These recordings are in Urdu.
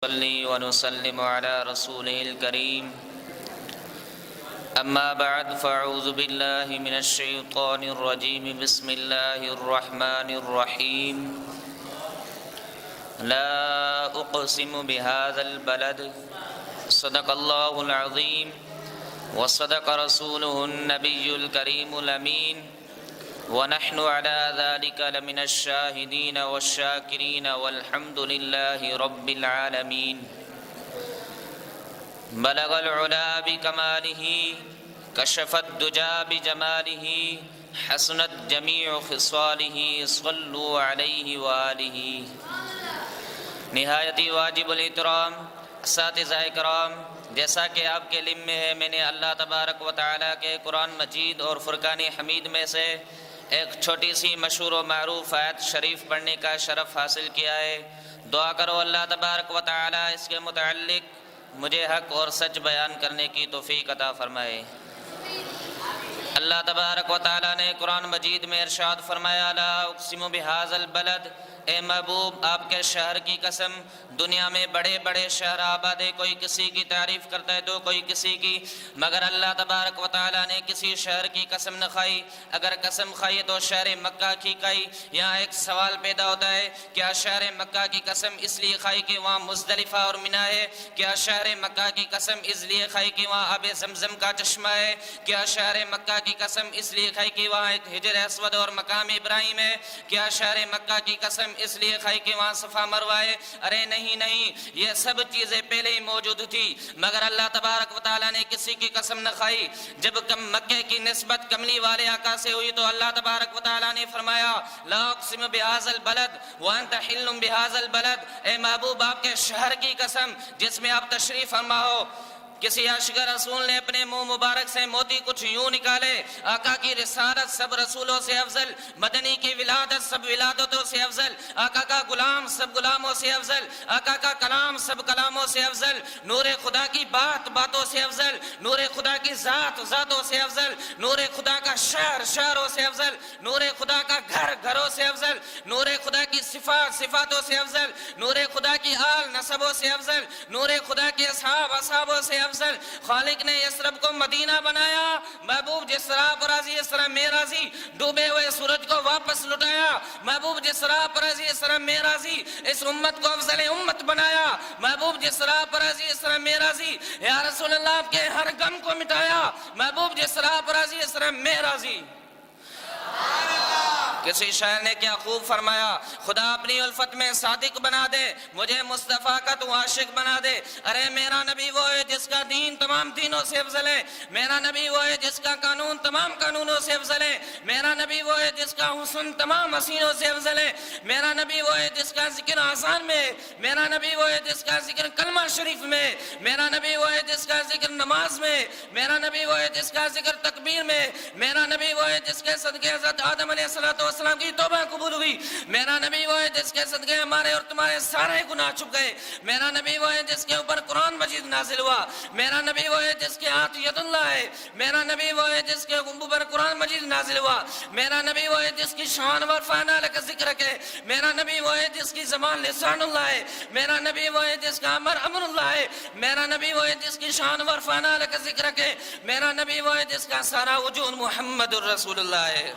نصلي ونسلم على رسوله الكريم أما بعد فأعوذ بالله من الشيطان الرجيم بسم الله الرحمن الرحيم لا أقسم بهذا البلد صدق الله العظيم وصدق رسوله النبي الكريم الأمين ونحن على ذلك لمن الشاهدين والشاكرين والحمد لله رب العالمين بلغ العلا بكماله كشف الدجى بجماله حسنت جميع خصاله صلوا عليه وآله نہایت واجب الاحترام اساتذہ کرام، جیسا کہ آپ کے علم میں ہے، میں نے اللہ تبارک و تعالیٰ کے قرآن مجید اور فرقان حمید میں سے ایک چھوٹی سی مشہور و معروف آیت شریف پڑھنے کا شرف حاصل کیا ہے۔ دعا کرو اللہ تبارک و تعالیٰ اس کے متعلق مجھے حق اور سچ بیان کرنے کی توفیق عطا فرمائے۔ اللہ تبارک و تعالیٰ نے قرآن مجید میں ارشاد فرمایا لا اقسم بہذا البلد، اے محبوب آپ کے شہر کی قسم۔ دنیا میں بڑے بڑے شہر آباد ہے، کوئی کسی کی تعریف کرتا ہے تو کوئی کسی کی، مگر اللہ تبارک و تعالیٰ نے کسی شہر کی قسم نہ کھائی۔ اگر قسم کھائی تو شہر مکہ کی کھائی۔ یہاں ایک سوال پیدا ہوتا ہے، کیا شہر مکہ کی قسم اس لیے کھائی کہ وہاں مزدلفہ اور منی ہے؟ کیا شہر مکہ کی قسم اس لیے کھائی کہ وہاں آب زمزم کا چشمہ ہے؟ کیا شہر مکہ کی قسم اس لیے کھائی کہ وہاں ایک حجر اسود اور مقام ابراہیم ہے؟ کیا شہر مکہ کی قسم اس لیے کھائی کہ وہاں صفا مروہ ہے؟ ارے نہیں، یہ سب چیزیں پہلے ہی موجود تھی، مگر اللہ تبارک و تعالیٰ نے کسی کی قسم نہ کھائی۔ جب مکہ کی نسبت کملی والے آقا سے ہوئی تو اللہ تبارک و تعالیٰ نے فرمایا لا اقسم بہذا البلد وانت حل بہذا البلد، اے محبوب آپ کے شہر کی قسم جس میں آپ تشریف فرما ہو۔ کسی عاشق رسول نے اپنے منہ مبارک سے موتی کچھ یوں نکالے، آقا کی رسالت سب رسولوں سے افضل، مدنی کی ولادت سب ولادتوں سے افضل، آقا کا غلام سب غلاموں سے افضل، آقا کا کلام سب کلاموں سے افضل، نور خدا کی بات باتوں سے افضل، نور خدا کی ذات ذاتوں سے افضل، نور خدا کا شہر شہروں سے افضل، نور خدا کا گھر گھروں سے افضل، نور خدا کی صفات صفاتوں سے افضل، نور خدا کی آل نسبوں سے افضل، نور خدا کے اصحاب اصحابوں سے افضل۔ خالق نے یثرب کو مدینہ بنایا، محبوب جس طرح پر راضی اس طرح میں راضی، ڈوبے ہوئے سورج کو واپس لٹایا، محبوب جس طرح پر راضی اس طرح میں راضی، اس امت کو افضل امت بنایا، محبوب جس طرح پر راضی اس طرح میں راضی، یا رسول اللہ آپ کے ہر غم کو مٹایا، محبوب جس طرح پر راضی اس طرح میں راضی۔ کسی شاعر نے کیا خوب فرمایا، خدا اپنی الفت میں صادق بنا دے، مجھے مصطفیٰ کا تو عاشق بنا دے۔ ارے میرا نبی وہ ہے جس کا دین تمام دینوں سے افضل ہے، میرا نبی وہ ہے جس کا قانون تمام قانونوں سے افضل ہے، میرا نبی وہ ہے جس کا حسن تمام حسینوں سے افضل ہے، میرا نبی وہ ہے جس کا ذکر آسان میں، میرا نبی وہ ہے جس کا ذکر کلمہ شریف میں، میرا نبی وہ ہے جس کا ذکر نماز میں، میرا نبی وہ ہے جس کا ذکر تکبیر میں، میرا نبی وہ ہے جس کے صدقے حضرت آدم علیہ السلام کی توبہ قبول ہوئی، میرا نبی وہ ہے جس کے صدقے ہمارے اور تمہارے سارے گناہ چھپ گئے، میرا نبی وہ ہے جس کے اوپر قرآن مجید نازل ہوا، میرا نبی وہ ہے جس کے ہاتھ ید اللہ ہے، میرا نبی وہ ہے جس کے اوپر قرآن مجید نازل ہوا، میرا نبی وہ ہے جس کی شان و عرفانہ لک ذکر ہے، میرا نبی وہ ہے جس کی زبان لسان اللہ ہے، میرا نبی وہ ہے جس کا امر امر اللہ ہے، میرا نبی وہ ہے جس کی شان و عرفانہ لک ذکر ہے، میرا نبی وہ ہے جس کا سارا وجود محمد الرسول اللہ ہے۔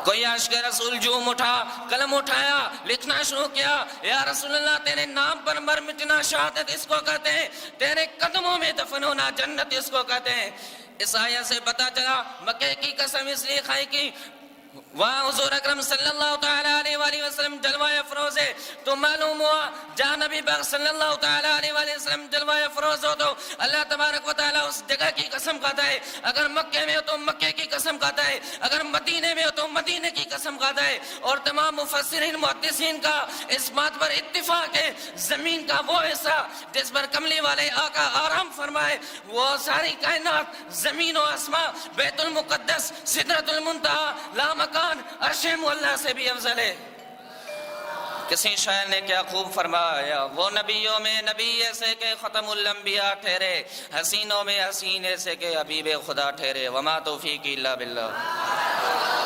کوئی عاشق رسول جوم اٹھا، قلم اٹھایا، لکھنا شروع کیا، یا رسول اللہ تیرے نام پر مر مٹنا شہادت اس کو کہتے ہیں، تیرے قدموں میں دفن ہونا جنت اس کو کہتے ہیں۔ اس آیت سے پتا چلا مکے کی قسم اس لیے کھائی کی وہاں حضور اکرم صلی اللہ تعالیٰ علیہ وآلہ وسلم جلوہ افروز ہے، تو معلوم ہوا جہاں نبی پاک صلی اللہ تعالیٰ علیہ وآلہ وسلم جلوہ افروز ہو تو اللہ تبارک و تعالیٰ اس جگہ کی قسم کھاتا ہے، اگر مکے میں ہو تو مکے کی قسم کھاتا ہے، اگر مدینے میں ہو تو مدینے کی قسم کھاتا ہے۔ اور تمام مفسرین محدثین کا اس بات پر اتفاق ہے، زمین کا وہ حصہ جس پر کملی والے آقا آرام فرمائے، وہ ساری کائنات زمین و آسمان، بیت المقدس، سدرۃ المنتہا، لا مکان، عرش معلیٰ سے بھی افضل ہے۔ کسی شاعر نے کیا خوب فرمایا، وہ نبیوں میں نبی ایسے کہ ختم الانبیاء ٹھہرے، حسینوں میں حسین ایسے کہ حبیب خدا ٹھہرے، وما توفیقی الا باللہ۔